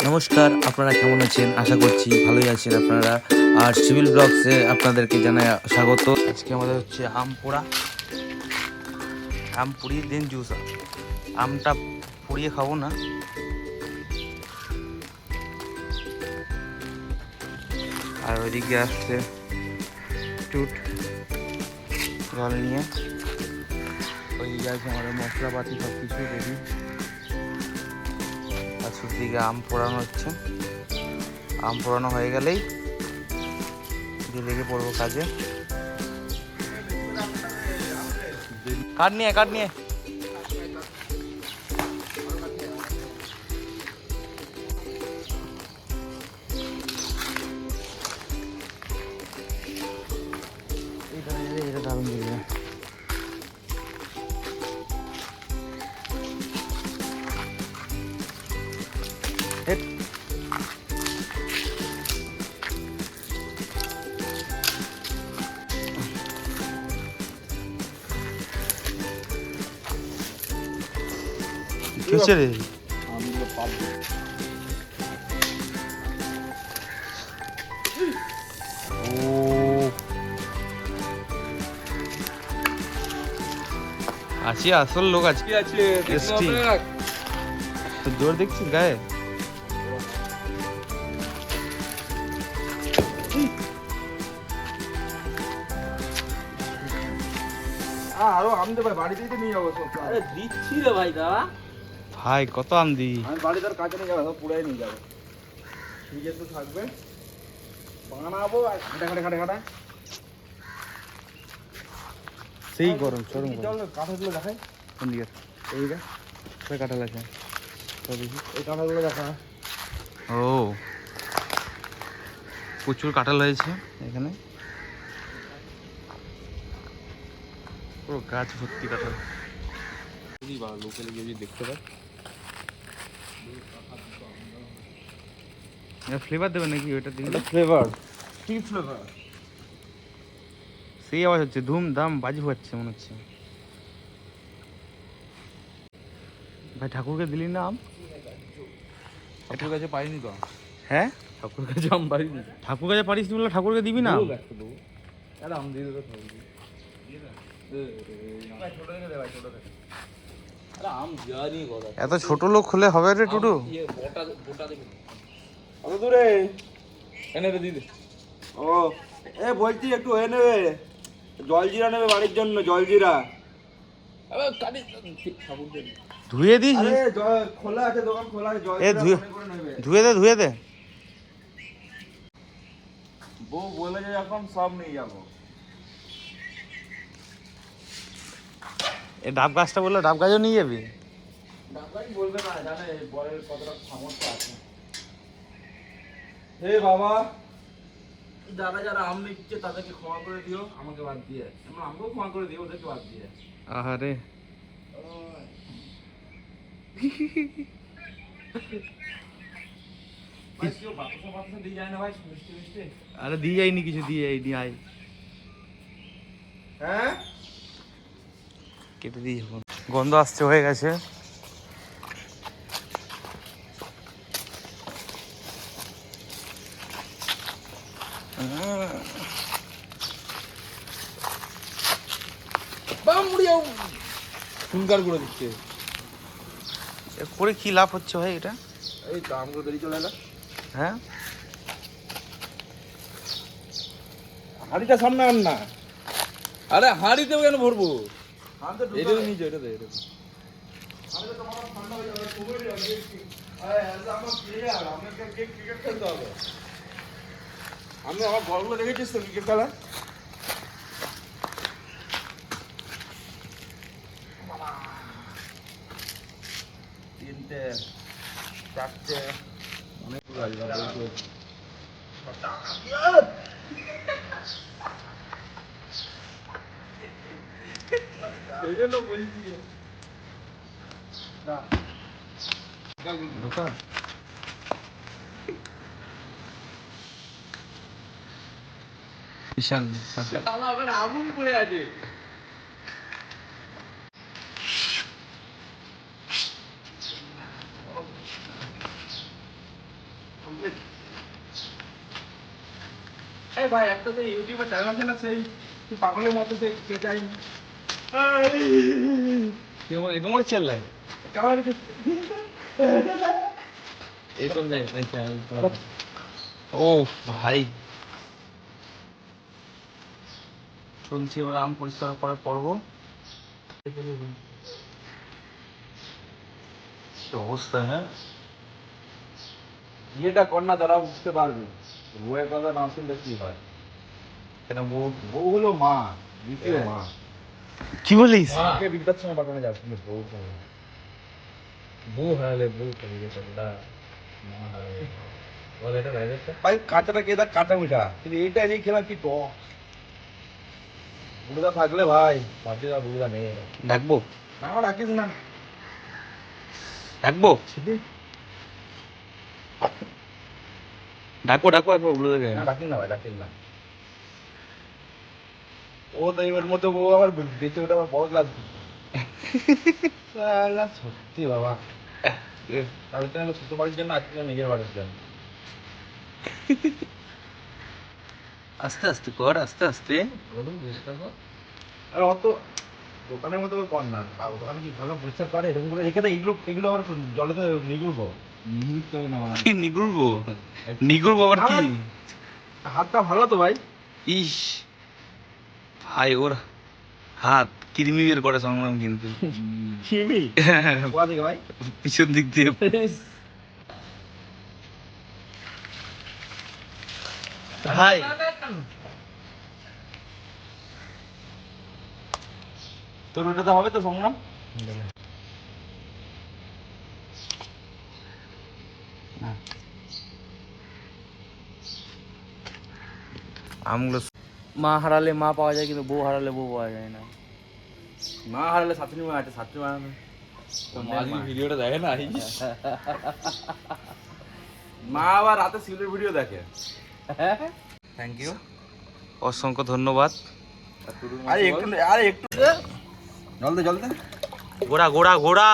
নমস্কার, আপনারা কেমন আছেন? আশা করছি ভালোই আছেন আপনারা। আর সিভিল ব্লগসে আপনাদেরকে জানাই স্বাগত। আজকে আমাদের হচ্ছে আম পোড়া, আম পুড়িয়ে দেন জুস। আমটা পুড়িয়ে খাবো না, আর ওইদিকে আসছে টুট জল নিয়ে। ওইদিকে আছে আমাদের মশলাপাতি সব কিছু রেডি। আর দিকে আম পোড়ানো হচ্ছে। আম পোড়ানো হয়ে গেলেই দিয়ে লেগে পড়বো কাজে। কাট নিয়ে এটা দারুণ দিবে। রে আছি, আসল লোক আছে। জোর দেখছিস গায়ে? আরো আম দে ভাই, বাড়িতে নিয়ে যাবো সব। আরে দিচ্ছি রে ভাই দাদা। ভাই কত আম দি? আমি বাড়ি তার কাছে নিয়ে যাবো, সব পুরাই নিয়ে যাবো। ফ্রিজে তো থাকবে, বানাবো আর খাটা সেই গরম, চরম গরম। চল কাঁঠালগুলো দেখাই। কোন দিকে? এইটা কোথায় কাঁঠাল আছে? এই কাঁঠালগুলো দেখা। ও, প্রচুর কাঁঠাল হয়েছে এখানে, পুরো গাছ ভর্তি কাঁঠাল। লোকেলে গিয়ে দেখতে পাই। ফ্লেভার দেবে নাকি ওইটা দিন? ফ্লেভার, কি ফ্লেভার? সেই আওয়াজ হচ্ছে, ধুম ধাম বাজি হচ্ছে মনে হচ্ছে। ভাই ঠাকুরকে দিলি না আম? ঠাকুর কাছে পাইনি তো। হ্যাঁ, ঠাকুর কাছে আম পাইনি। ঠাকুর কাছে পারিস নি বলে ঠাকুরকে দিবি না? আরে আম দিয়ে দেবে ঠাকুর। এত ছোট লোক হলে হবে রে টুটু? কত দূরে এনে রে দিদি? ও এ বলছি একটু হয়ে নেবে, জলজিরা নেবে বাড়ির জন্য, জলজিরা। ধুয়ে দিস। আরে খোলা আছে, দোকান খোলা আছে, এ ধুয়ে দে। বউ বলে যে এখন সব নিয়ে যাবো। এ ডাব গাছটা বললো, ডাব গাছও নিয়ে যাবি? ডাক্তার বলবে না, জানে বরের কতটা সামর্থ্য আছে। হে বাবা, যারা যারা আম নিচ্ছে তাদেরকে ক্ষমা করে দিও, আমাকে বাদ দিয়ে। আমরা আমাকেও ক্ষমা করে দিও, ওদেরকে বাদ দিয়ে। আহারে, ভাই কেউ বাতাসা দিয়ে যায় না ভাই, মিষ্টি মিষ্টি? আরে দিয়ে যাইনি কিছু, দিয়ে যাইনি। আয় হ্যাঁ, কেটে দিয়ে যাবো। গন্ধ আসছে, হয়ে গেছে। সুন্দর করে দিচ্ছে। করে কি লাভ হচ্ছে ভাই এটা? এই তো আমগুলো বেরিয়ে চলে এলো। হ্যাঁ, হাঁড়িটা সামনে আন না। আরে হাঁড়িতে কেন ভরবো? এটা নিয়ে যাও, এটা দে, এটা দে। আমি আমার বলগুলো দেখেছিস তো ক্রিকেট খেলা? তিনটে, চারটে, অনেকগুলো আসবে। বিশাল আগুন পড়ে আছে। ভাই একটা যে ইউটিউবে চ্যানেল আছে না সেই পাগলের মতো কে চাই এরকম চল লাই ও ভাই চলছি এবার আম পরিষ্কার করার পর্ব। কি অবস্থা, হ্যাঁ ইয়েটা কর না, তারা বুঝতে পারবে বউয়ের কথা না শুনলে কি হয়। কেন বউ বউ হলো মা, দ্বিতীয় মা। কি বলিস? মাকে বৃদ্ধাশ্রমে পাঠানো যাবে, কিন্তু বউ করবে না। বউ হারালে বউ করে গেছে ভাই কাঁচাটা কে দেখ, কাঁচা মিঠা, কিন্তু এইটা যে খেলাম কি টক। বুড়া থাকলে ভাই বাচ্চারা বুড়া নেই। ডাকবো না রাখিস না। ডাকবো ডাকবো ডাকবো একবার বলে দেখে। না, রাখিস না ভাই, রাখিস না। ও তো এবার মতো বউ আবার বেঁচে ওঠে আবার বড় ক্লাস। সত্যি বাবা, তাহলে তো ছোট বাড়ির জন্য আজকে নিজের বাড়ির জন্য। আস্তে আস্তে কর, আস্তে আস্তে। আর অত দোকানের মতো কর না, দোকানে কি ভালো পরিষ্কার করে এরকম করে রেখে দেয়। এগুলো এগুলো আবার জলেতে নিগুড়বো, নিগুড়তে হবে না। কি নিগুড়বো? নিগুড়বো আবার কি? হাতটা ভালো তো ভাই। ইস ভাই, ওর হাত কৃমি বের করে সংগ্রাম কিন্তু সিমি কোয়া থেকে ভাই, পিছন দিক দিয়ে। ভাই তোর ওটাতে হবে তো সংগ্রাম। আমগুলো মা হারালে মা পাওয়া যায়, কিন্তু বউ হারালে বউ পাওয়া যায় না। মা হারালে ছাত্রী মা আছে, ছাত্রী মা ভিডিওটা দেখে না। মা আবার রাতে সিলের ভিডিও দেখে। থ্যাংক ইউ, অসংখ্য ধন্যবাদ। আরে একটু জল দে, জল দে। ঘোড়া ঘোড়া ঘোড়া,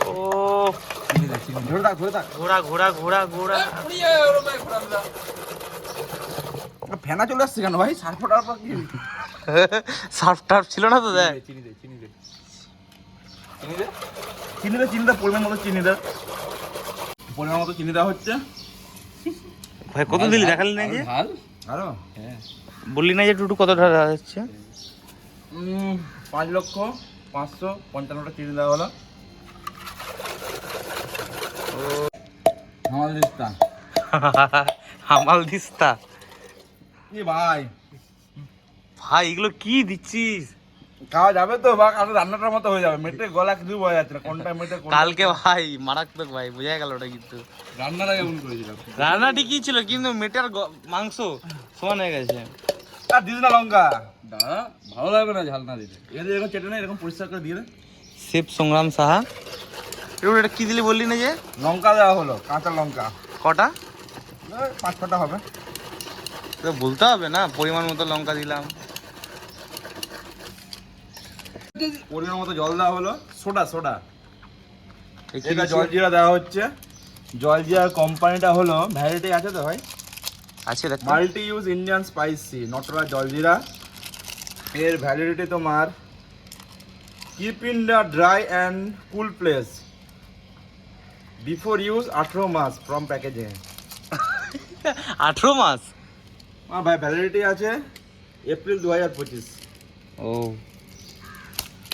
ও ধরে থাক, ধরে থাক। ঘোড়া ঘোড়া ঘোড়া ঘোড়া। ফেনা চলে আসছে কেন ভাই? সার্ফ টার্ফ কি? সার্ফ টার্ফ ছিল না তো? দেখ চিনি দে, চিনি দে, চিনি দে, চিনি দে, চিনি দে, পরিমাণ মতো চিনি দে। পরিমাণ মতো চিনি দেওয়া হচ্ছে। ভাই কত দিলি দেখালি না যে? আরো বললি না যে টুটু কত ঢালা যাচ্ছে? 5,555,000 চিনি দেওয়া হলো। হামাল দিস্তা হামাল দিস্তা। কি ভাই, ভাই এগুলো কি দিচ্ছিস? খাওয়া যাবে তো বা কারণ রান্নাটার মতো হয়ে যাবে। মেটে গলা কিছু বোঝা যাচ্ছে না কোনটা মেটে কোনটা। কালকে ভাই মারাত্মক ভাই, বোঝা গেল ওটা কিন্তু। রান্নাটা কেমন করেছিলাম? রান্না ঠিকই ছিল, কিন্তু মেটার মাংস সমান হয়ে গেছে। আর দিস না লঙ্কা, দাদা ভালো লাগবে না ঝাল না দিতে। এদের এরকম চেটে না, এরকম পরিষ্কার করে দিয়ে দে। শেফ সংগ্রাম সাহা, এটা কি দিলি বললি না যে? লঙ্কা দেওয়া হলো, কাঁচা লঙ্কা কটা? 5-6টা হবে। তো বলতে হবে না, পরিমাণ মতো লঙ্কা দিলাম। পরিমাণ মতো জল দেওয়া হলো। সোডা, সোডা, এই কি এটা দিচ্ছি? জলজিরা দেওয়া হচ্ছে। জলজিরার কোম্পানিটা হলো, ভ্যারাইটি আছে তো ভাই, আছে দেখ। মাল্টি ইউজ ইন্ডিয়ান স্পাইসি নটরা জলজিরা। এর ভ্যালিডিটি তোমার keep in the dry and cool place before use 18 মাস ফ্রম প্যাকেজিং। 18 মাস? ভাই ভ্যালিডিটি আছে এপ্রিল 2025। ও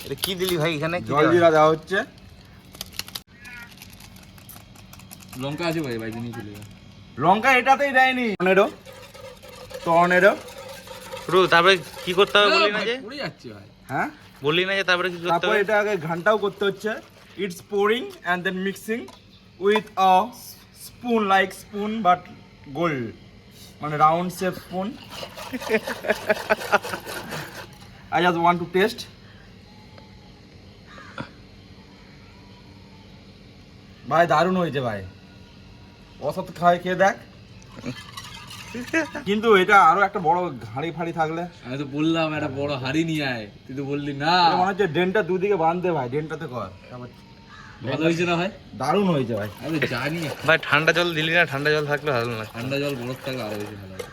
এটা কি দিলি ভাই এখানে? কি জলজিরা দেওয়া হচ্ছে। লঙ্কা আছে ভাই, ভাই দিনই চলে যাবে। লঙ্কা এটাতেই দেয়নি। টর্নেডো। রু তারপরে কি করতে হবে বললি না যে? পড়ে যাচ্ছে ভাই। হ্যাঁ, বললি না যে তারপরে কি করতে তারপর হবে? এটা আগে ঘন্টাও করতে হচ্ছে। It's pouring and then mixing with a spoon, like spoon but gold, মানে round shape spoon. I just want to taste. ভাই দারুণ হয়েছে ভাই, অসৎ খায় খেয়ে দেখ। কিন্তু এটা আরো একটা বড় হাঁড়ি ফাড়ি থাকলে। আমি তো বললাম একটা বড় হাড়ি নিয়ে আয়, তুই তো বললি না। এটা মনে হচ্ছে ডেনটা দুদিকে বাঁধতে ভাই, ডেনটাতে কর। তারপর ভালো হয়েছে না ভাই? দারুণ হয়েছে ভাই। আমি তো জানি। ভাই ঠান্ডা জল দিলি না? ঠান্ডা জল থাকলে ভালো না। ঠান্ডা জল বরফ থাকলে আরো বেশি ভালো হয়।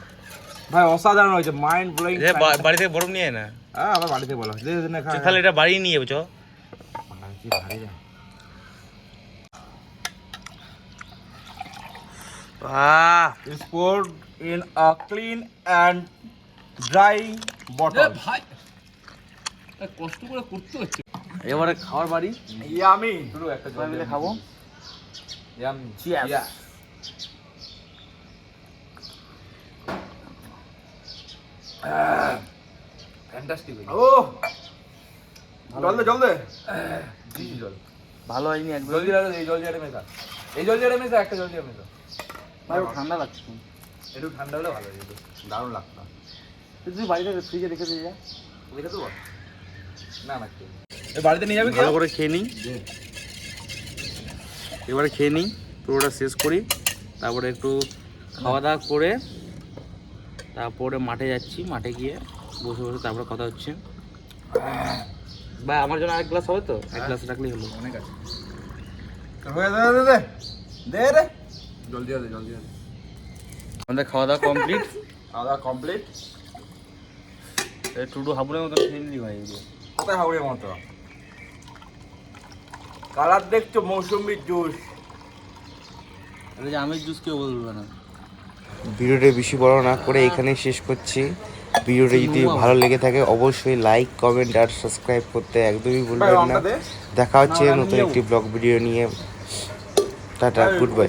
ভাই অসাধারণ হয়েছে, মাইন্ড ব্লোয়িং। বাড়ি থেকে বরফ নিয়ে আয় না, হ্যাঁ আবার বাড়িতে বলো দে দে না খা। তাহলে এটা বাড়ি নিয়ে যাবো চ। কি ভারী রে। It's poured in a clean and dry bottle. ভাই কষ্ট করে করতে হচ্ছে। এবারে খাওয়ার বাড়ি, Yummy. শুরু একটা সবাই মিলে খাবো। Cheers. Yeah. ফ্যান্টাস্টিক হয়েছে। Oh. জল দে। দিদি জল। ভালো হয়নি একদম। জলদি রাখো, এই জল দিয়ে মেশা। এই জল দিয়ে মেশা, একটা জল দিয়ে মেশা। ভাই ঠান্ডা লাগছে। একটু ঠান্ডা হলে ভালো হতো, দারুণ লাগতো। তুই বাড়িতে ফ্রিজে রেখে দিয়ে যা, দেখে দেবো না না খেয়ে এই বাড়িতে নিয়ে যাবে কি? ভালো করে খেয়ে নিই। এবারে খেয়ে নিই, পুরোটা শেষ করি, তারপরে একটু খাওয়া দাওয়া করে তারপরে মাঠে যাচ্ছি। মাঠে গিয়ে বসে বসে তারপরে কথা হচ্ছে। বা আমার জন্য আরেক গ্লাস হবে তো, এক গ্লাস রাখলেই হলো। অনেক আছে। দে রে। জল দিয়ে দে, জল দিয়ে দে। আমাদের খাওয়া দাওয়া কমপ্লিট। খাওয়া কমপ্লিট। টুটু হাবুড়ের মতো খেয়ে নিলি ভাই। কোথায় হাওড়ের মতো কালার দেখছো, মৌসুমী জুস। এটা যে আমের জুস কেউ বলবে না। ভিডিওটা বেশি বড় না করে এখানেই শেষ করছি। ভিডিওটা যদি ভালো লেগে থাকে অবশ্যই লাইক, কমেন্ট আর সাবস্ক্রাইব করতে একদমই ভুলবেন না। দেখা হচ্ছে নতুন একটি ব্লগ ভিডিও নিয়ে। Tata, good bye.